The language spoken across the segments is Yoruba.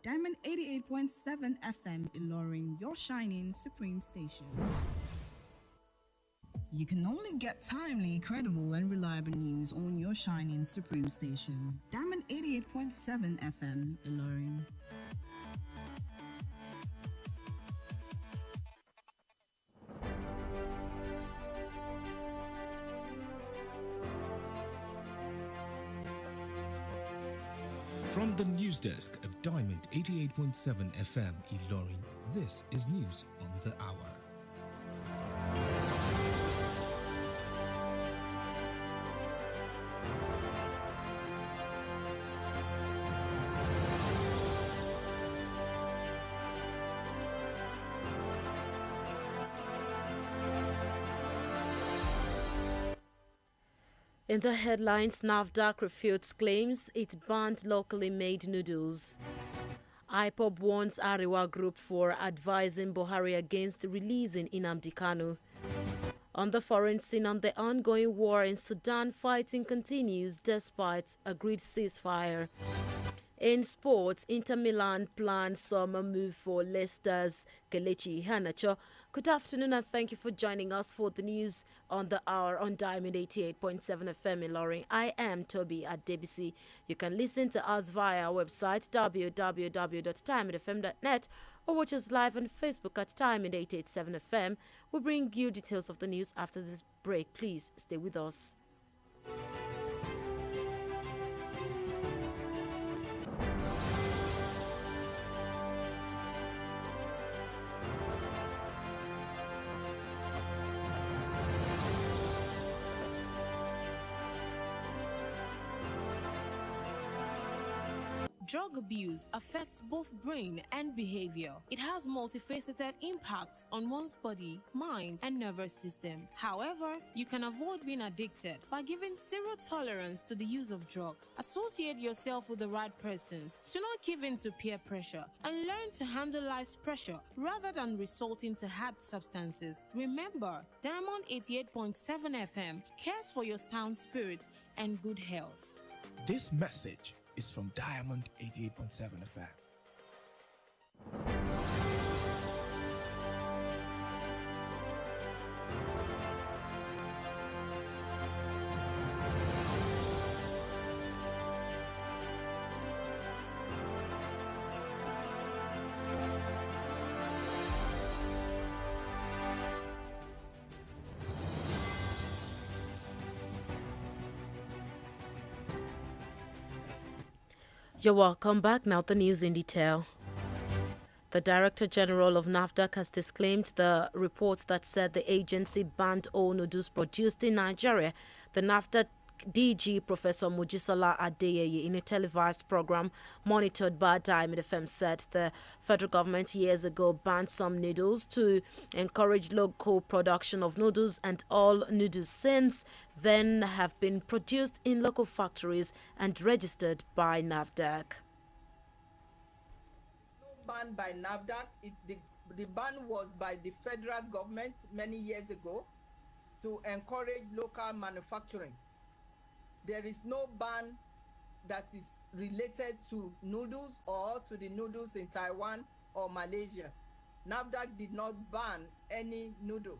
Diamond 88.7 FM Ilorin, your shining supreme station. You can only get timely, credible, and reliable news on your shining supreme station. Diamond 88.7 FM Ilorin. From the news desk of Diamond 88.7 FM Ilorin, this is News on the Hour. In the headlines, NAFDAC refutes claims it banned locally made noodles. IPOB warns Arewa Group for advising Buhari against releasing Nnamdi Kanu. On the foreign scene, on the ongoing war in Sudan, fighting continues despite agreed ceasefire. In sports, Inter Milan plans summer move for Leicester's Kelechi Iheanacho. Good afternoon and thank you for joining us for the news on the hour on Diamond 88.7 FM Ilorin. I am Tobi Adebisi. You can listen to us via our website www.diamondfm.net or watch us live on Facebook at Diamond 887 FM. We'll bring you details of the news after this break. Please stay with us. Drug abuse affects both brain and behavior. It has multifaceted impacts on one's body, mind, and nervous system. However, you can avoid being addicted by giving zero tolerance to the use of drugs. Associate yourself with the right persons. Do not give in to peer pressure and learn to handle life's pressure rather than resorting to hard substances. Remember, Diamond 88.7 FM cares for your sound spirit and good health. This message is from Diamond 88.7 FM. You're welcome back. Now the news in detail. The Director General of NAFDAC has disclaimed the reports that said the agency banned all noodles produced in Nigeria. The NAFDAC DG Professor Mojisola Adeyeye, in a televised program monitored by Diamond FM, said the federal government years ago banned some noodles to encourage local production of noodles, and all noodles since then have been produced in local factories and registered by NAFDAC. Banned by NAFDAC. The ban was by the federal government many years ago to encourage local manufacturing. There is no ban that is related to noodles or to the noodles in Taiwan or Malaysia. NAFDAC did not ban any noodle.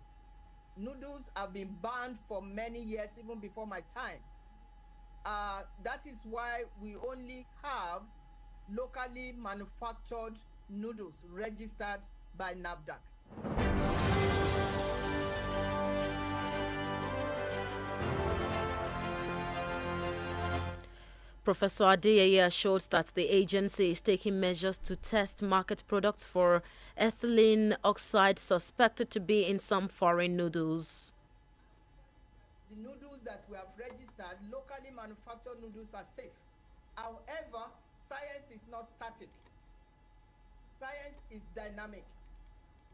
Noodles have been banned for many years, even before my time. That is why we only have locally manufactured noodles registered by NAFDAC. Professor Adeyeye assured that the agency is taking measures to test market products for ethylene oxide suspected to be in some foreign noodles. The noodles that we have registered, locally manufactured noodles, are safe. However, science is not static. Science is dynamic.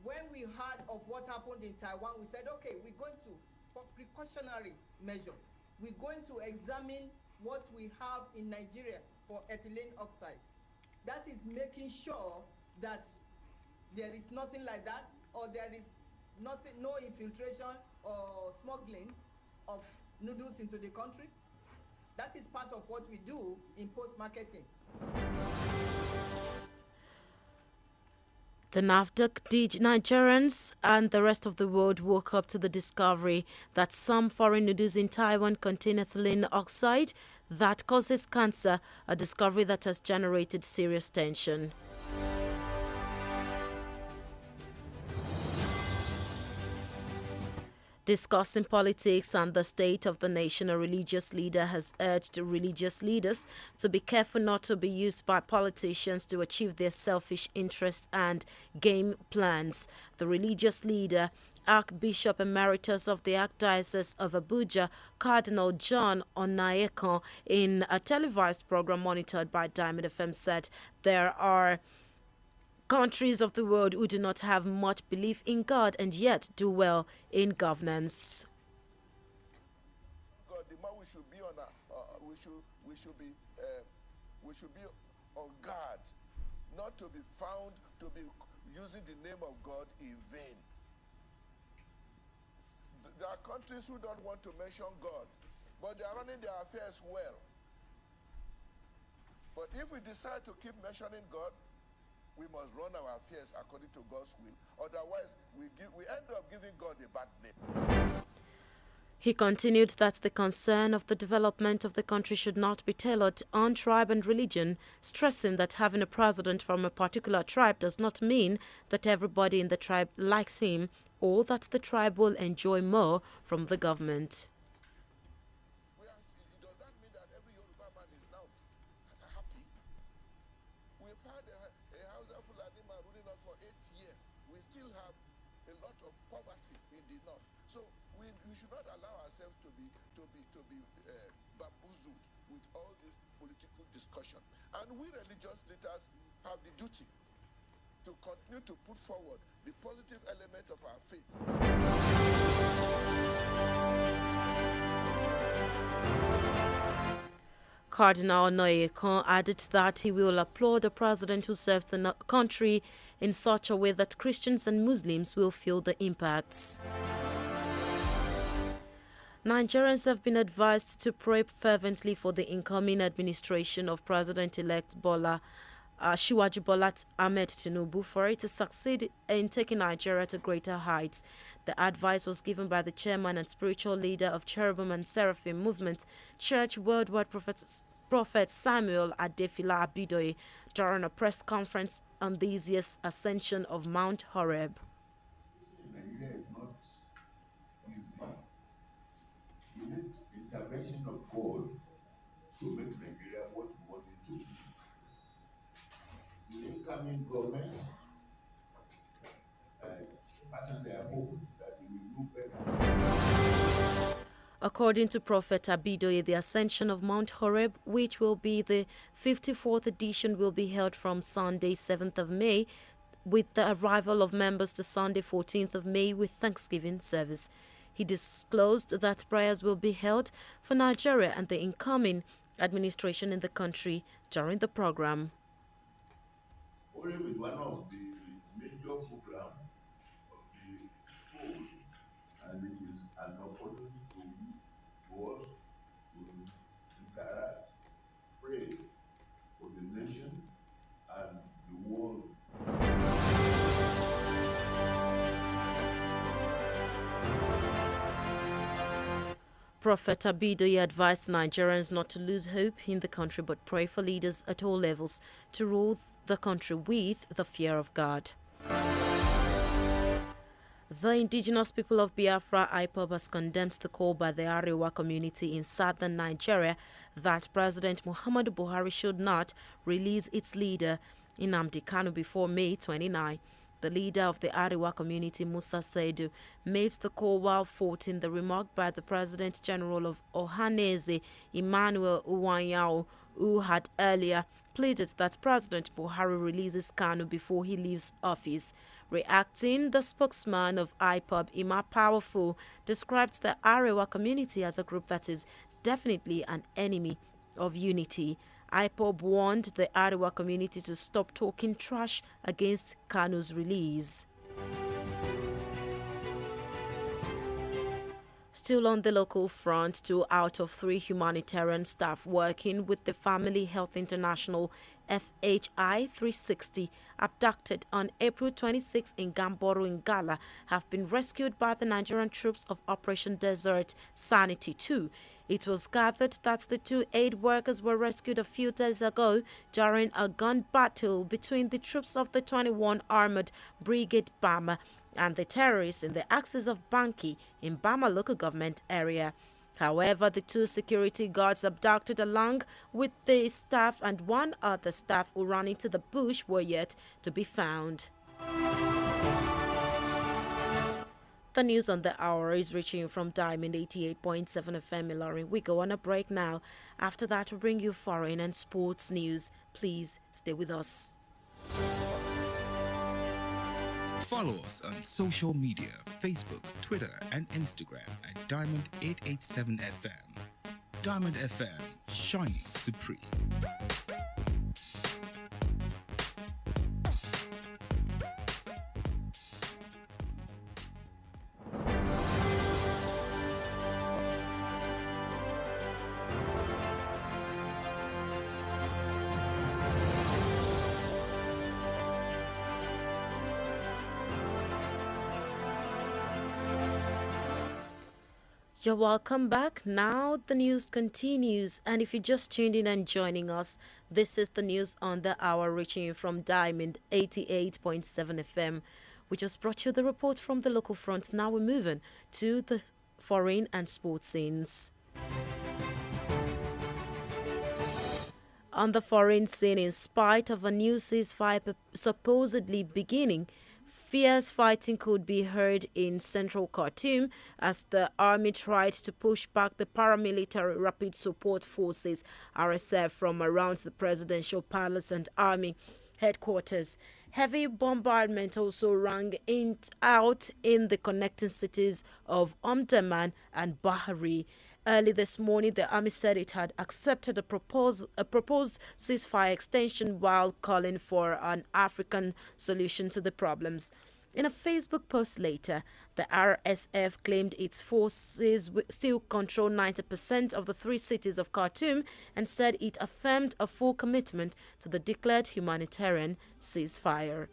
When we heard of what happened in Taiwan, we said, okay, we're going to, for precautionary measure, we're going to examine what we have in Nigeria for ethylene oxide. That is making sure that there is nothing like that, or there is nothing, no infiltration or smuggling of noodles into the country. That is part of what we do in post-marketing. The Nigerians and the rest of the world woke up to the discovery that some foreign noodles in Taiwan contain ethylene oxide that causes cancer, a discovery that has generated serious tension. Discussing politics and the state of the nation, a religious leader has urged religious leaders to be careful not to be used by politicians to achieve their selfish interests and game plans. The religious leader, Archbishop Emeritus of the Archdiocese of Abuja, Cardinal John Onayekon, in a televised program monitored by Diamond FM, said there are countries of the world who do not have much belief in God and yet do well in governance. God, the more we should be on we should be on guard, not to be found to be using the name of God in vain. There are countries who don't want to mention God, but they are running their affairs well. But if we decide to keep mentioning God, we must run our affairs according to God's will. Otherwise, we end up giving God a bad name. He continued that the concern of the development of the country should not be tailored on tribe and religion, stressing that having a president from a particular tribe does not mean that everybody in the tribe likes him or that the tribe will enjoy more from the government. Does that mean that every Yoruba man is now happy? We've had a Hausa Fulani man ruling us for 8 years. We still have a lot of poverty in the north. So we should not allow ourselves to be bamboozled with all this political discussion. And we religious leaders have the duty to continue to put forward the positive element of our faith. Cardinal Onayekon added that he will applaud a president who serves the country in such a way that Christians and Muslims will feel the impacts. Nigerians have been advised to pray fervently for the incoming administration of President-elect Shiwaju Bola Ahmed Tinubu for it to succeed in taking Nigeria to greater heights. The advice was given by the chairman and spiritual leader of Cherubim and Seraphim Movement Church Worldwide, Prophet Samuel Adefila Abidoye, during a press conference on this year's ascension of Mount Horeb. Nigeria is not easy. We need intervention of God to make Nigeria what we want it to be. The incoming government, personally, I hope that it will do better. According to Prophet Abidoye, the ascension of Mount Horeb, which will be the 54th edition, will be held from Sunday 7th of May, with the arrival of members to Sunday 14th of May with Thanksgiving service. He disclosed that prayers will be held for Nigeria and the incoming administration in the country during the program. Horeb is one of the major programs of the whole, and it is an opportunity for us to interact, pray for the nation and the world. Prophet Abidoye advised Nigerians not to lose hope in the country but pray for leaders at all levels to rule the country with the fear of God. The indigenous people of Biafra, IPOB, has condemned the call by the Arewa community in southern Nigeria that President Muhammadu Buhari should not release its leader, Nnamdi Kanu, before May 29. The leader of the Arewa community, Musa Saidu, made the call while faulting the remark by the President General of Ohaneze, Emmanuel Uwanyao, who had earlier pleaded that President Buhari releases Kanu before he leaves office. Reacting, the spokesman of IPOB, Ima Powerful, described the Arewa community as a group that is definitely an enemy of unity. IPOB warned the Arewa community to stop talking trash against Kanu's release. Still on the local front, 2 out of 3 humanitarian staff working with the Family Health International FHI 360, abducted on April 26 in Gamboru in Gala, have been rescued by the Nigerian troops of Operation Desert Sanity 2. It was gathered that the two aid workers were rescued a few days ago during a gun battle between the troops of the 21 Armored Brigade Bama and the terrorists in the axis of Banki in Bama local government area. However, the two security guards abducted along with the staff and one other staff who ran into the bush were yet to be found. The news on the hour is reaching you from Diamond 88.7 FM Ilorin. We go on a break now. After that, we'll bring you foreign and sports news. Please stay with us. Follow us on social media, Facebook, Twitter, and Instagram at Diamond 887 FM. Diamond FM, shining supreme. You're welcome back. Now the news continues, and if you just tuned in and joining us, this is the news on the hour reaching you from Diamond 88.7 FM. We just brought you the report from the local front. Now we're moving to the foreign and sports scenes. On the foreign scene, in spite of a new ceasefire supposedly beginning, fierce fighting could be heard in central Khartoum as the army tried to push back the paramilitary Rapid Support Forces (RSF) from around the presidential palace and army headquarters. Heavy bombardment also rang out in the connecting cities of Omdurman and Bahri. Early this morning, the army said it had accepted a proposed ceasefire extension while calling for an African solution to the problems. In a Facebook post later, the RSF claimed its forces still control 90% of the three cities of Khartoum and said it affirmed a full commitment to the declared humanitarian ceasefire.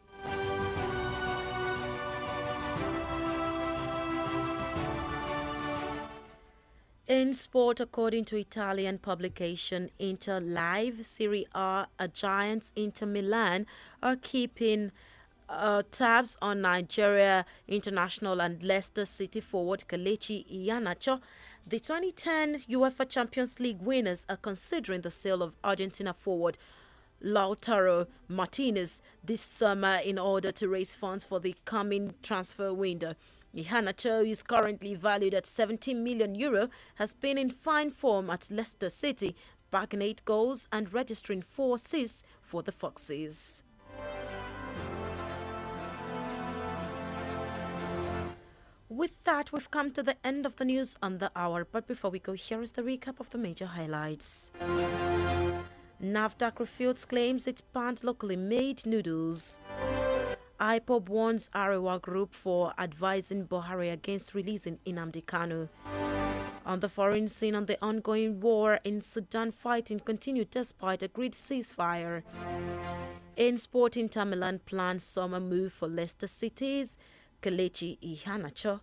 In sport, according to Italian publication Inter Live, Serie A giants Inter Milan are keeping tabs on Nigeria international and Leicester City forward Kelechi Iheanacho. The 2010 UEFA Champions League winners are considering the sale of Argentina forward Lautaro Martinez this summer in order to raise funds for the coming transfer window. Iheanacho, who is currently valued at €17 million, has been in fine form at Leicester City, bagging 8 goals and registering 4 assists for the Foxes. With that, we've come to the end of the news on the hour. But before we go, here is the recap of the major highlights. NAFDAC refutes claims it banned locally made noodles. IPOB warns Arewa Group for advising Buhari against releasing Nnamdi Kanu. On the foreign scene, on the ongoing war in Sudan, fighting continued despite agreed ceasefire. In sport, Inter Milan plans summer move for Leicester City's Kelechi Iheanacho.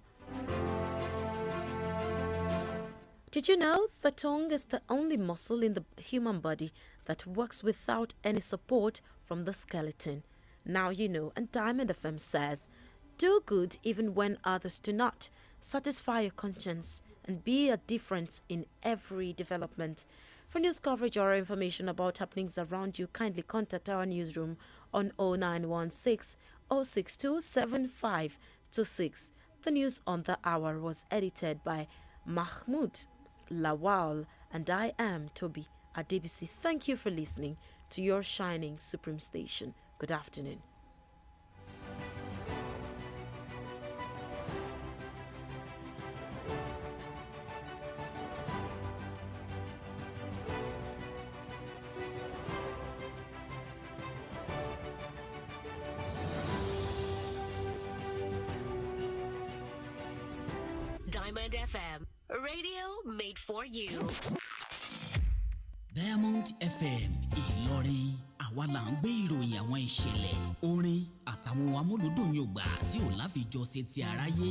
Did you know the tongue is the only muscle in the human body that works without any support from the skeleton? Now you know, and Diamond FM says, do good even when others do not. Satisfy your conscience and be a difference in every development. For news coverage or information about happenings around you, kindly contact our newsroom on 0916 062 7526. The news on the hour was edited by Mahmoud Lawal, and I am Tobi Adebisi. Thank you for listening to your shining supreme station. Good afternoon. Diamond FM, radio made for you. Diamond FM Ilorin, àwọn àwa là ń gbé ìròyìn àwọn ìṣẹ̀lẹ̀ orin àtàwọn amúlùdùn yògbà tí ò láfijọ́ ṣe ti aráyé.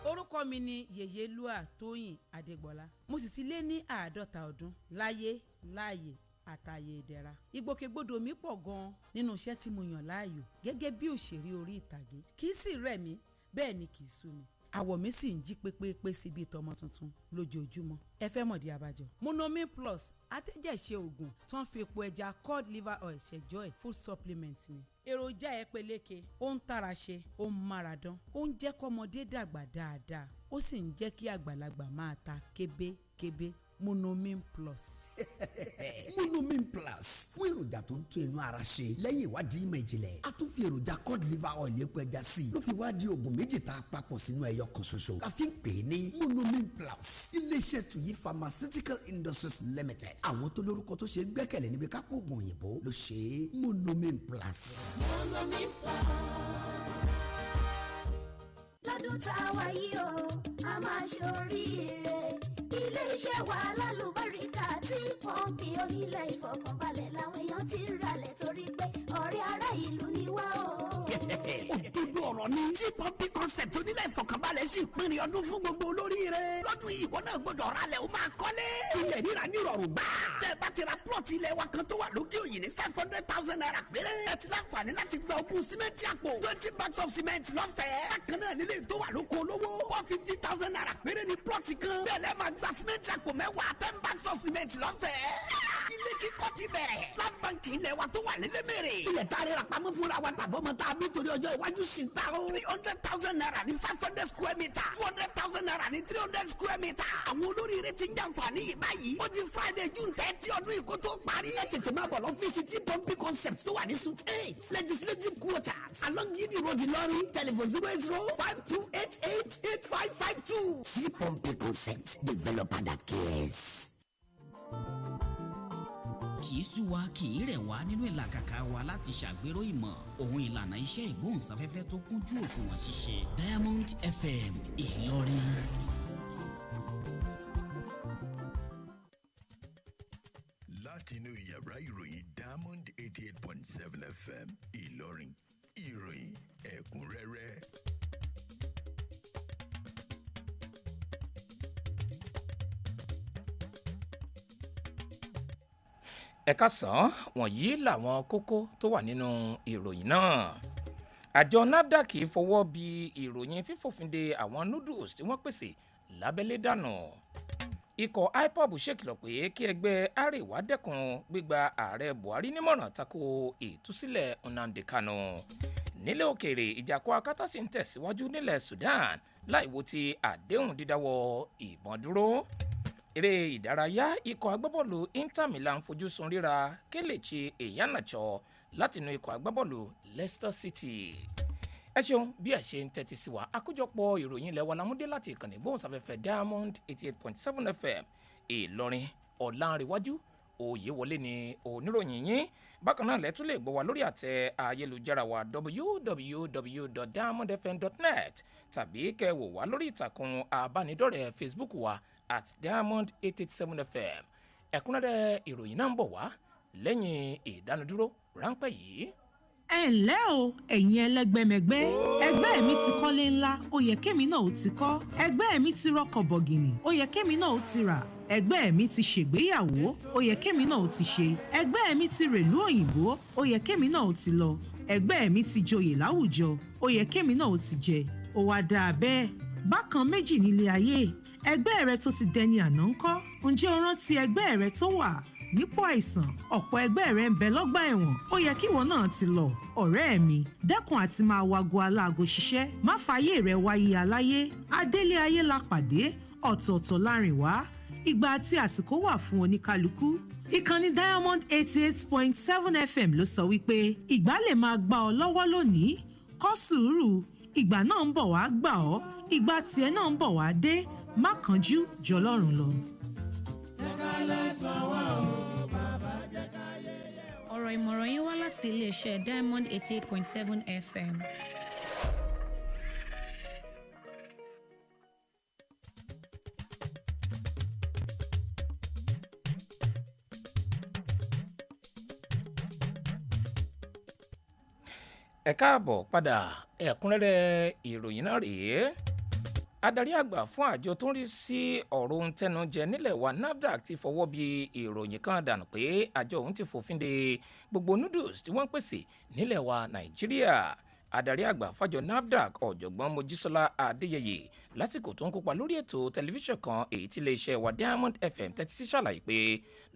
orúkọ mi ni Yèyélúà Tóyìn Adégbọlá mo sì ti lé ní 50 ọdún láyé láàyè àtàyè ìdẹ̀ra. ìgbòkègbodò mi pọ̀ gan-an nínú iṣẹ́ tí mo yàn láàyò gẹ́gẹ́ bí òṣèré orí ìtàgé kì í sì rẹ̀ mí bẹ́ẹ̀ ni kì í sú mi. àwọ̀ mi sì ń jí pépépé sí bíi tọmọ tuntun lójoojúmọ́. ẹ fẹ́ mọ̀dí abájọ. Monomin Plus atẹ́jẹ̀ṣe oògùn tó ń fi epo ẹja cod liver oil ṣẹjọ́ ẹ̀ food supplement ni. èròjà ẹ peléke ó ń tara ṣe ó ń mára dán ó ń jẹ́ kọ́mọdé dàgbà dáadáa ó sì ń jẹ́ kí àgbàlagbà máa ta kébékébé. Monomin Plus. Monomin Plus fún èròjà tó ń tún inú ara ṣe lẹ́yìn ìwádìí ìmọ̀ ìjìnlẹ̀ a tún fi èròjà cod liver oil epo ẹja sí ló fi wá di oògùn méjì tá a papọ̀ sínú ẹyọ kan ṣoṣo la fi ń pè é ní Monomin Plus. iléeṣẹ́ Tuyi Pharmaceutical Industries Limited àwọn tó lórúkọ tó ṣe gbẹ́kẹ̀lé níbi kápò oògùn òyìnbó ló ṣe é. Monomin Plus. Monomin Plus. lọ́dún tá a wà yìí o a máa ṣoríire ilé-iṣẹ́ wa lálùbáríkà tí pọ́ǹpì onílẹ̀ ìfọkànbalẹ̀ làwọn èèyàn ti ń ralẹ̀ torí pé ọ̀rẹ́ ará ìlú ni wá o. òdodo ọ̀rọ̀ ni tí pọ́ǹpì concept onílẹ̀ ìfọkànbalẹ̀ sì ń pinrin ọdún fún gbogbo olóríire. lọ́dún yìí ìwọ náà gbọ́dọ̀ ralẹ̀ o máa kọ́lé. ilẹ̀ ríra ní ìrọ̀rùn gbà. tẹ́ bá ti ra plọ̀tì ilẹ̀ wa kan tó wà lókè òyìn ní 500,000 naira péré. ẹ ti láǹfààní láti gba ogún símẹ́ǹtì àpò 20 bags of cement lọ́fẹ̀ẹ́. bákan náà nílé tó wà lóko olówó 150,000 naira péré ní plọ̀tì kan. bẹ́ẹ̀ lẹ́ máa gba símẹ́ǹtì àpò 10 bags of cement lọ́fẹ̀ẹ́. ilé kíkọ́ ti bẹ̀rẹ̀. Land Bank ilẹ̀ wa tó wà lélẹ́mẹ̀rẹ̀. ilẹ̀ tá a rẹ̀ rà pamọ́ fúnra wa tàbọ̀ mọ́ tá a bí torí ọjọ́ iwájú sí ta o. 300,000 naira ní 500 square meter. 200,000 naira ní 300 square meter. àwọn olóríire ti ń jàǹfààní yìí báyìí. ó di Friday June 30 ọdún yìí kó tó parí. ẹ tètè máa bọ̀ lọ́fíìsì tí pọ́ǹpì concept tó wà ní suite 8 legislative quarters along Yidi Road Ìlọrin telephone 08052888552. tí pọ́ǹpì concept developer that cares. kì í sú wa kì í rẹ̀ wá nínú ìlàkàkà wa láti ṣàgbéró ìmọ̀ ohun ìlànà iṣẹ́ ìgbóhùnsáfẹ́fẹ́ tó kúnjú òṣùwọ̀n ṣíṣe. Diamond FM Ìlọrin. láti inú yàrá ìròyìn Diamond 88.7 FM Ìlọrin ìròyìn ẹ̀kúnrẹ́rẹ́. ẹ káàsán wọ̀nyí làwọn kókó tó wà nínú ìròyìn náà. àjọ NAFDAC fọwọ́ bí ìròyìn fífòfinde àwọn noodles tí wọ́n pèsè lábẹ́lé dànù. ikọ̀ IPOB ṣèkìlọ̀ pé kí ẹgbẹ́ Àríwá dẹ́kun gbígba ààrẹ Buhari nímọ̀ràn tako ìtúsílẹ̀ Nnamdi Kanu. nílẹ̀ òkèèrè ìjàkọ́ akátá sì ń tẹ̀síwájú nílẹ̀ Sudan láìwo ti àdéhùn dídáwọ́ ìbọn dúró. eré ìdárayá ikọ̀ agbábọ́ọ̀lù Inter Milan fojú sun ríra Kelechi Iheanacho látinú ikọ̀ agbábọ́ọ̀lù Leicester City. ẹ ṣeun bí ẹ ṣe ń tẹ́tí sí wa àkójọpọ̀ ìròyìn ilẹ̀ wa lámúdé láti ìkànnì ìgbóhùnsáfẹ́fẹ́ Diamond 88.7 FM Ìlọrin. Ọ̀lànrewájú Oyewole ni oníròyìn yín. bákan náà lẹ́tún lè gbọ́ wa lórí àtẹ ayélujára wa www.diamondfm.net tàbí kẹ́ wò wá lórí ìtàkùn àbánidọ́rẹ̀ẹ́ Facebook wa @Diamond 887 FM. ẹ̀kúnrẹ́rẹ́ ìròyìn náà ń bọ̀ wá lẹ́yìn ìdánudúró ráńpẹ́ yìí. ẹ ǹlẹ́ o ẹ̀yin ẹlẹ́gbẹ́mẹgbẹ́ ẹgbẹ́ mi ti kọ́lé ńlá ó yẹ kémi náà ó ti kọ́ ẹgbẹ́ mi ti rọkọ̀ bọ̀gìnì ó yẹ kémi náà ó ti rà ẹgbẹ́ mi ti ṣègbéyàwó ó yẹ kémi náà ó ti ṣe ẹgbẹ́ mi ti rèlú òyìnbó ó yẹ kémi náà ó ti lọ ẹgbẹ́ mi ti joyè láwùjọ ó yẹ kémi náà ó ti jẹ ó wá dáa bẹ́ẹ̀ bákan méjì nílé ayé ẹgbẹ́ rẹ tó ti dẹni àná ńkọ́ ǹjẹ́ o rántí ẹgbẹ́ rẹ tó wà nípò àìsàn ọ̀pọ̀ ẹgbẹ́ rẹ ń bẹ lọ́gbà ẹ̀wọ̀n ó yẹ kíwọ náà ti lọ ọ̀rẹ́ mi dẹ́kun àti máa wago aláago ṣiṣẹ́ má fààyè rẹ wáyé aláyé adélé ayé la pàdé ọ̀tọ̀ọ̀tọ̀ láàrin wá ìgbà àti àsìkò wà fún oníkálukú ìkànnì Diamond 88.7 FM ló sọ wípé ìgbà lè máa gbà ọ́ lọ́wọ́ lónìí kọ́ sùúrù ìgbà náà ń bọ̀ wá gbà ọ́ ìgbà tiẹ̀ náà ń bọ̀ wá dé má kánjú jọlọ́run lọ. ọ̀rọ̀ ìmọ̀ràn yín wá láti iléeṣẹ́ Diamond 88.7 FM. ẹ káàbọ̀ padà ẹ̀kúnrẹ́rẹ́ ìròyìn náà rèé. Adarí àgbà fún àjọ tó ń rí sí ọ̀rọ̀ ohun tẹnujẹ nílẹ̀ wa NAFDAC ti fọwọ́ bí ìròyìn kan dànù pé àjọ òun ti fòfin de gbogbo noodles tí wọ́n ń pèsè nílẹ̀ wa Nàìjíríà. Adarí àgbà fàjọ NAFDAC ọ̀jọ̀gbọ́n Mojísọ́lá Adéyẹyè lásìkò tó ń kópa lórí ètò tẹlifíṣàn kan èyí tí iléeṣẹ́ wa Diamond FM tẹ́tí sí ṣàlàyé pé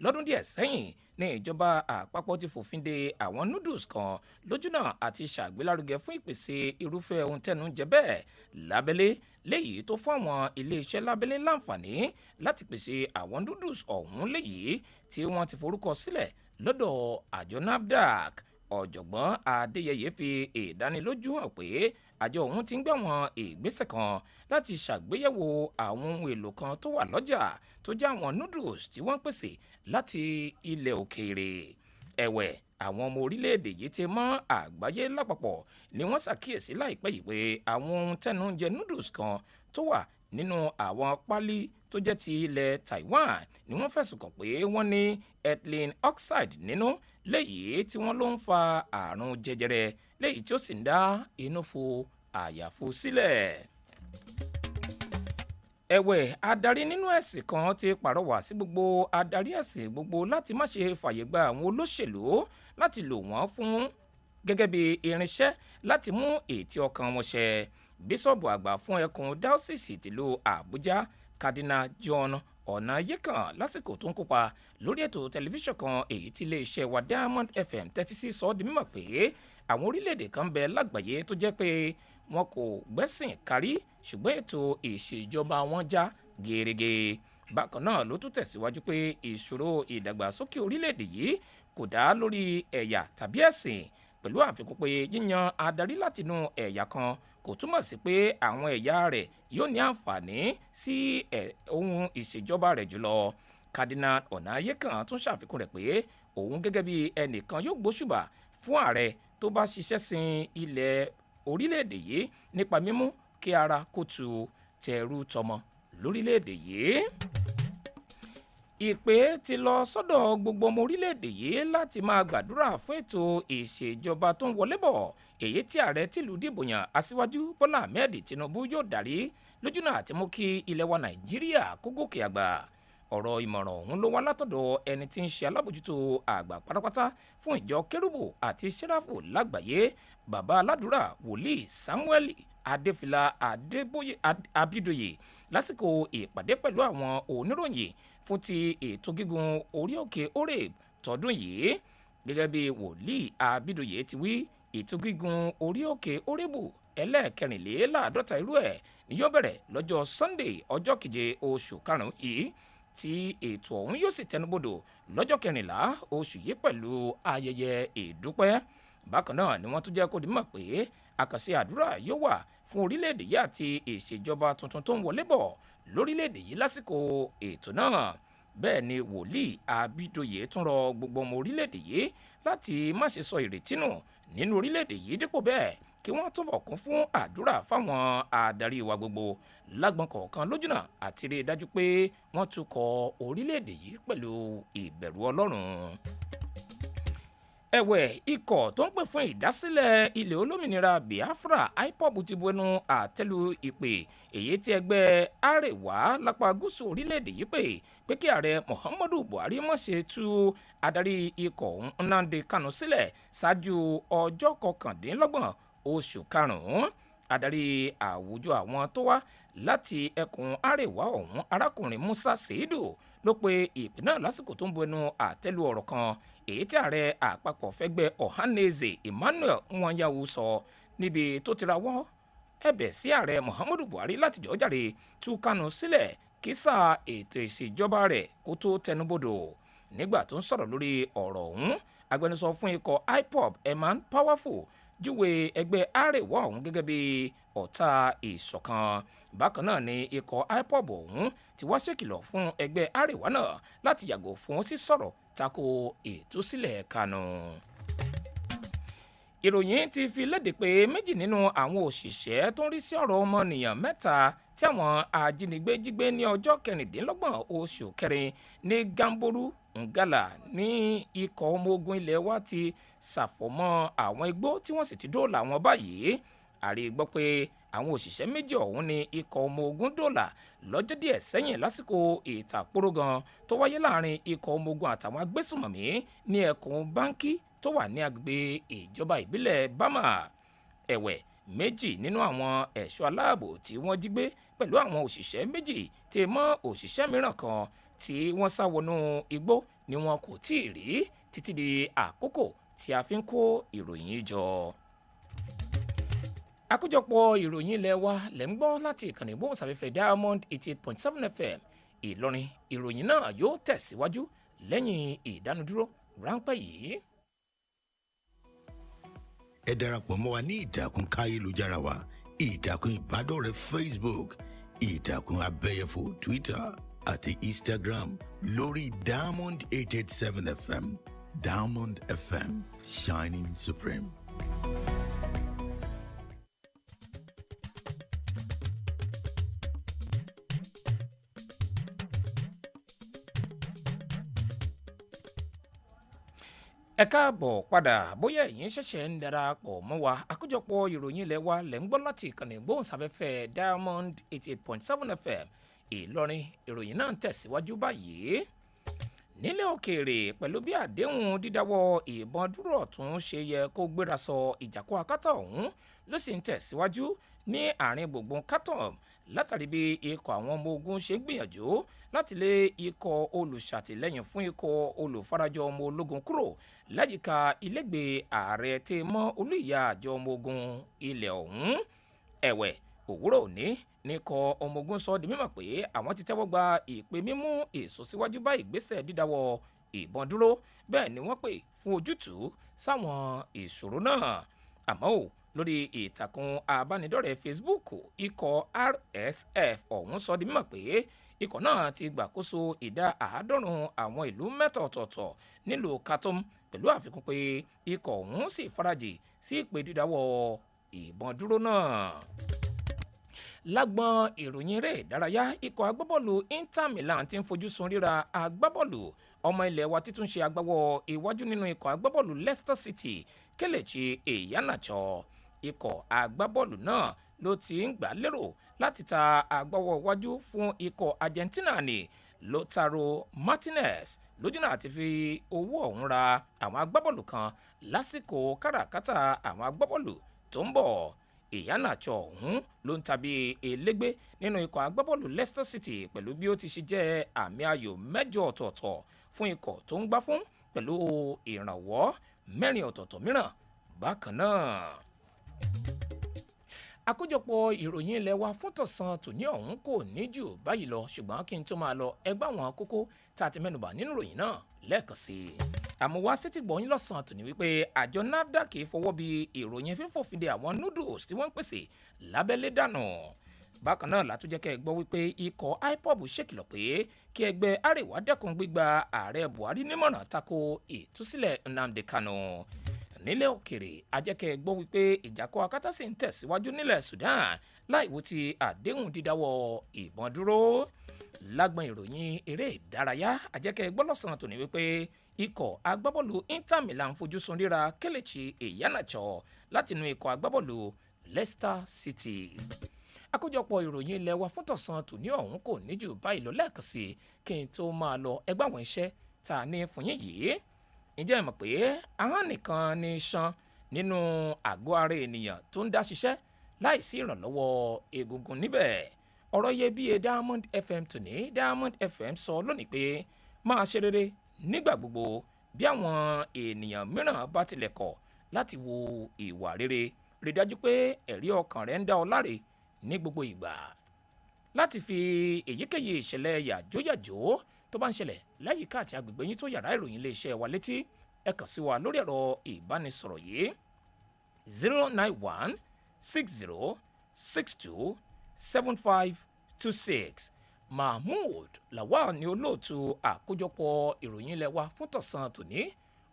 lọ́dún díẹ̀ sẹ́yìn ní ìjọba àpapọ̀ ti fòfin de àwọn noodles kan lójúnà àti ṣàgbélárugẹ fún ìpèsè irúfẹ́ ohun tẹnujẹ bẹ́ẹ̀ lábẹ́lé léyìí tó fún àwọn iléeṣẹ́ lábẹ́lé láǹfààní láti pèsè àwọn noodles ọ̀hún léyìí tí wọ́n ti forúkọ sílẹ̀ lọ́dọ̀ àjọ NAFDAC. Ọ̀jọ̀gbọ́n Adéyẹyè fi ìdánilójú hàn pé àjọ òun ti ń gbé àwọn ìgbésẹ̀ kan láti ṣàgbéyẹ̀wò àwọn ohun èlò kan tó wà lọ́jà tó jẹ́ àwọn noodles tí wọ́n pèsè láti ilẹ̀ òkèèrè. Ẹ̀wẹ̀ àwọn ọmọ orílẹ̀-èdè yìí ti mọ́ àgbáyé lápapọ̀ ni wọ́n ṣàkíyèsí láìpẹ́ yìí pé àwọn ohun tẹnujẹ noodles kan tó wà nínú àwọn pálí tó jẹ́ ti ilẹ̀ Taiwan ni wọ́n fẹ̀sùn kàn pé wọ́n ní ethylene oxide nínú léyìí tí wọ́n ló ń fa àrùn jẹjẹrẹ léyìí tí ó sì ń dá inú fo àyàfo sílẹ̀. Ẹ̀wẹ̀ adarí nínú ẹ̀sìn kan ti pàrọwà sí gbogbo adarí ẹ̀sìn gbogbo láti má ṣe fàyè gba àwọn olóṣèlú láti lò wọ́n fún gẹ́gẹ́ bí irinṣẹ́ láti mú ètí ọkàn wọn ṣẹ. Bíṣọ̀bù àgbà fún ẹkùn dáọ́sìsì tìlú Àbújá Cardinal John Ọ̀nàyékàn lásìkò tó ń kópa lórí ètò tẹlifíṣàn kan èyí tí iléeṣẹ́ wa Diamond FM tẹ́tí sí sọ di mímọ̀ pé àwọn orílẹ̀-èdè kan bẹ lágbàáyé tó jẹ́ pé wọn kò gbẹ́sìn kárí ṣùgbọ́n ètò ìṣèjọba wọn já gerege. Bákan náà ló tún tẹ̀síwájú pé ìṣòro ìdàgbàsókè orílẹ̀-èdè yìí kò dá lórí ẹ̀yà tàbí ẹ̀sìn, pẹ̀lú àfikún pé yíyan adarí látinú ẹ̀yà kan kò túmọ̀ sí pé àwọn ẹ̀yà rẹ̀ yóò ní àǹfààní sí ohun ìṣèjọba rẹ̀ jùlọ. Cardinal Ọ̀nàyékàn tún ṣàfikún rẹ̀ pé òun gẹ́gẹ́ bí ẹnìkan yóò gbóṣùbà fún ààrẹ tó bá ṣiṣẹ́ sin ilẹ̀ orílẹ̀-èdè yìí nípa mímú kí ara kó tu tẹrú tọmọ lórílẹ̀-èdè yìí. Ìpè ti lọ sọ́dọ̀ gbogbo ọmọ orílẹ̀-èdè yìí láti máa gbàdúrà fún ètò ìṣèjọba tó ń wọlé bọ̀ èyí tí ààrẹ tìlú dìbò yàn Aṣíwájú Bọ́lá Ahmed Tinubu yóò darí lójúnà àti mú kí ilẹ̀ wa Nàìjíríà kó gòkè àgbà. Ọ̀rọ̀ ìmọ̀ràn ọ̀hún ló wá látọ̀dọ̀ ẹni tí ń ṣe alábòjútó àgbà pátápátá fún ìjọ Kérúbù àti Séráfù lágbàáyé bàbá aládùúrà wòlíì Samuel Adéfìlà Abídòyè lásìkò ìpàdé pẹ̀lú àwọn oníròyìn fún ti ètò gígùn orí òkè Oreb tọdún yìí. Gẹ́gẹ́ bí wòlíì Abídòyè ti wí, ètò gígùn orí òkè Orebu ẹlẹ́ẹ̀kẹrìnléláàádọ́ta irú ẹ̀ ni yóò bẹ̀rẹ̀ lọ́jọ́ Sunday ọjọ́ 7 oṣù karùn-ún yìí tí ètò ọ̀hún yóò sì tẹnubodò lọ́jọ́ 14 oṣù yìí pẹ̀lú ayẹyẹ ìdúpẹ́. Bákan náà ni wọ́n tún jẹ́ kó di mọ̀ pé àkànṣe àdúrà yóò wà fún orílẹ̀-èdè yìí àti ìṣèjọba tuntun tó ń wọlé bọ̀ lórílẹ̀-èdè yìí lásìkò ètò náà. Bẹ́ẹ̀ ni wòlíì Abídòyè tún rọ gbogbo ọmọ orílẹ̀-èdè yìí láti má ṣe sọ ìrètí nù nínú orílẹ̀-èdè yìí, dípò bẹ́ẹ̀ kí wọ́n túbọ̀ kún fún àdúrà fáwọn adarí wa gbogbo lágbọn kọ̀ọ̀kan lójúnà àti rí i dájú pé wọ́n tukọ̀ orílẹ̀-èdè yìí pẹ̀lú ìbẹ̀rù Ọlọ́run. Ẹ̀wẹ̀ ikọ̀ tó ń pè fún ìdásílẹ̀ ilẹ̀ olómìnira Biafra IPOB ti bu ẹnu àtẹ́lu ìpè èyí tí ẹgbẹ́ Àrẹwà lápá gúúsù orílẹ̀-èdè yìí pé kí ààrẹ Muhammadu Buhari má ṣe tú adarí ikọ̀ Nnamdi Kanu sílẹ̀ ṣáájú ọjọ́ 29 oṣù karùn-ún. Adarí àwùjọ àwọn tó wá láti ẹkùn Àrẹwà ọ̀hún arákùnrin Musa Seidu ló pe ìpè náà lásìkò tó ń bu ẹnu àtẹ́lu ọ̀rọ̀ kan èyí tí ààrẹ àpapọ̀ fẹ́gbẹ́ Ohanaeze Emmanuel Nwanyawu sọ níbi tó ti rawọ́ ẹ̀bẹ̀ sí ààrẹ Muhammadu Buhari láti jọ̀ọ́ jàre tú Kanu sílẹ̀ kí sáà ètò ìṣèjọba rẹ̀ kó tó tẹnubodò. Nígbà tó ń sọ̀rọ̀ lórí ọ̀rọ̀ ọ̀hún, agbẹnusọ fún ikọ̀ IPOB Eman Powerful júwe ẹgbẹ́ Àrẹwà ọ̀hún gẹ́gẹ́ bí ọ̀tá ìṣọ̀kan. Bákan náà ni ikọ̀ IPOB ọ̀hún ti wá ṣèkìlọ̀ fún ẹgbẹ́ Àrẹwà náà láti yàgò fún sísọ̀rọ̀ tako ìtúsílẹ̀ Kanu. Ìròyìn ti fi léde pé méjì nínú àwọn òṣìṣẹ́ tó ń rí sí ọ̀rọ̀ ọmọnìyàn mẹ́ta tí àwọn ajínigbé jí gbé ní ọjọ́ 26 oṣù kẹrin ní Gamboru ngala ní ikọ̀ ọmọ ogun ilẹ̀ wa ti ṣàfọ̀mọ́ àwọn igbó tí wọ́n sì ti dóòlà wọn báyìí. àrí gbọ́ pé àwọn òṣìṣẹ́ méjì ọ̀hún ni ikọ̀ ọmọ ogun dóòlà lọ́jọ́ díẹ̀ sẹ́yìn lásìkò ìtàkùrọ̀ gan tó wáyé láàrin ikọ̀ ọmọ ogun àtàwọn agbésùmọ̀mí ní ẹkùn báńkì tó wà ní agbègbè ìjọba ìbílẹ̀ bámà. ẹ̀wẹ̀ méjì nínú àwọn ẹ̀ṣọ́ aláàbò tí wọ́n jí gbé pẹ̀lú àwọn òṣìṣẹ́ méjì tí mọ́ òṣìṣẹ́ mìíràn kan tí wọ́n sá wọnú igbó ni wọn kò tí ì rí títí di àkókò tí a fi ń kó ìròyìn jọ. àkójọpọ̀ ìròyìn ilé wa lẹ́ ń gbọ́ láti ìkànnì ìgbóhùnsáfẹ́fẹ́ Diamond 88.7 FM Ìlọrin. ìròyìn náà yóò tẹ̀síwájú lẹ́yìn ìdánudúró ráńpẹ́ yìí. ẹ darapọ̀ mọ́ wa ní ìtàkùn káyélujára wa ìtàkùn ìbádọ́rẹ̀ẹ́ Facebook ìtàkùn abẹ́yẹfò Twitter àti Instagram lórí Diamond 887 FM Diamond FM Shining Supreme. ẹ káàbọ̀ padà bóyá ẹ̀yin ṣẹ̀ṣẹ̀ ń darapọ̀ mọ́ wa àkójọpọ̀ ìròyìn ilé wa lẹ́ ń gbọ́ láti ìkànnì ìgbóhùnsáfẹ́fẹ́ Diamond 88.7 FM Ìlọrin. ìròyìn náà ń tẹ̀síwájú báyìí. nílẹ̀ òkèèrè pẹ̀lú bí àdéhùn dídáwọ́ ìbọn dúró ọ̀tún ṣe yẹ kó gbéra sọ ìjàkú akátá ọ̀hún ló sì ń tẹ̀síwájú ní àárín gbùngbùn Khartoum látàrí bí ikọ̀ àwọn ọmọ ogun ṣe ń gbìyànjú láti lé ikọ̀ olùṣàtìlẹ́yìn fún ikọ̀ olùfarajọ ọmọ ológun kúrò láyìíká ilégbèé ààrẹ tí mọ́ olú ìyá àjọ ọmọ ogun ilẹ̀ ọ̀hún. ẹ̀wẹ̀ òwúrọ̀ òní níkọ̀ ọmọ ogun sọ di mímọ̀ pé àwọn ti tẹ́wọ́ gba ìpè mímú ìsúnsíwájú bá ìgbésẹ̀ dídáwọ́ ìbọn dúró bẹ́ẹ̀ ni wọ́n pè fún ojútùú sáwọn ìṣòro náà. àmọ́ ò lórí ìtàkùn abánidọ́rẹ̀ẹ́ Facebook ikọ̀ RSF ọ̀hún sọ di mímọ̀ pé ikọ̀ náà ti gbàkóso ìdá 90 àwọn ìlú mẹ́ta ọ̀tọ̀ọ̀tọ̀ nílùú Khartoum pẹ̀lú àfikún pé ikọ̀ ọ̀hún sì farajì sí ìpè dídáwọ́ ìbọn dúró náà. lágbọn ìròyìn eré ìdárayá ikọ̀ agbábọ́ọ̀lù Inter Milan ti ń fojú sun ríra agbábọ́ọ̀lù ọmọ ilẹ̀ wa títún ṣe agbáwọ̀ iwájú nínú ikọ̀ agbábọ́ọ̀lù Leicester City Kelechi Iheanacho. ikọ̀ agbábọ́ọ̀lù náà ló ti ń gbà lérò láti ta agbáwọ̀ iwájú fún ikọ̀ Argentina ní Lautaro Martinez lójúnà àti fi owó ọ̀hún ra àwọn agbábọ́ọ̀lù kan lásìkò káràkátà àwọn agbábọ́ọ̀lù tó ń bọ̀. Iheanacho ọ̀hún ló ń tàbí elégbé nínú ikọ̀ agbábọ́ọ̀lù Leicester City pẹ̀lú bí ó ti ṣe jẹ́ àmì ayò 8 ọ̀tọ̀ọ̀tọ̀ fún ikọ̀ tó ń gbá fún pẹ̀lú ìrànwọ́ 4 ọ̀tọ̀ọ̀tọ̀ mìíràn bákan náà. àkójọpọ̀ ìròyìn ilé wa fún tọ̀sán tòní ọ̀hún kò ní jù báyìí lọ ṣùgbọ́n kí n tó máa lọ ẹgbẹ́ àwọn kókó tá a ti mẹ́nubà nínú ìròyìn náà lẹ́ẹ̀kan sí i. àmúwá sétí gbọ̀nyìn lọ́sàn-án tòní wípé àjọ NAFDAC fọwọ́ bí ìròyìn fífòfinde àwọn noodles tí wọ́n ń pèsè lábẹ́lé dànù. bákan náà látúnjẹ́ kẹ́ ẹ gbọ́ wípé ikọ̀ IPOB ṣèkìlọ̀ pé kí ẹgbẹ́ Àríwá dẹ́kun gbígba ààrẹ Buhari nímọ̀ràn tako ìtúsílẹ̀ Nnamdi Kanu. nílẹ̀ òkèrè ajẹ́kẹ́ gbọ́ wípé ìjàkọ́ akátá sì ń tẹ̀síwájú nílẹ̀ Sudan láìwo ti àdéhùn dídáwọ́ ìbọn dúró. lágbọn ìròyìn eré ìdárayá ajẹ́kẹ́ gbọ́ lọ́sàn-án tòní wípé ikọ̀ agbábọ́ọ̀lù Inter Milan fojú sun ríra Kelechi Iheanacho látinú ikọ̀ agbábọ́ọ̀lù Leicester City. àkójọpọ̀ ìròyìn ilé wa fún tọ̀sán tòní ọ̀hún kò ní jù báyìí lọ lẹ́ẹ̀kan sí kí n tó máa lọ ẹgbẹ́ àwọn iṣẹ́ tá a ní fún yín yìí. ǹjẹ́ ẹ mọ̀ pé ahọ́n nìkan ní iṣan nínú àgọ́ ara ènìyàn tó ń dá ṣiṣẹ́ láìsí ìrànlọ́wọ́ egungun níbẹ̀. ọ̀rọ̀ iyebíye Diamond FM tòní Diamond FM sọ lónìí pé máa ṣe rere nígbà gbogbo bí àwọn ènìyàn mìíràn bá tilẹ̀ kọ̀ láti wo ìwà rere rí dájú pé ẹ̀rí ọkàn rẹ̀ ń dá ọ láre ní gbogbo ìgbà. láti fi èyíkéyìí ìṣẹ̀lẹ̀ yàjóyàjó tó bá ń ṣẹlẹ̀ láyìíká àti agbègbè yín tó yàrá ìròyìn iléeṣẹ́ wa létí ẹ kàn sí wa lórí ẹ̀rọ ìbánisọ̀rọ̀ yìí 09160627526 Mahmood Lawal ni olóòtú àkójọpọ̀ ìròyìn ilé wa fún tọ̀sán tòní.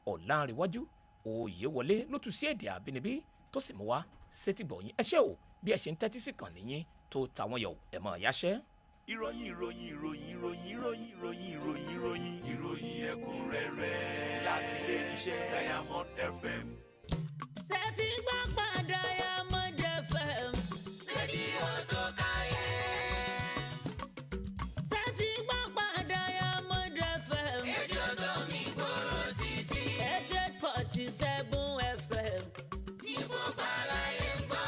Ọ̀lànrewájú Oyewole ló tú sí èdè àbínibí tó sì mú wá sétígbọ̀yìn. ẹ ṣé o bí ẹ ṣe ń tẹ́tí sí kàn níyìn tó tàwọn yọ̀ ẹ̀ mọ̀ yáṣẹ́. ìròyìn ẹ̀kúnrẹ́rẹ́ láti ilé iṣẹ́ Diamond FM.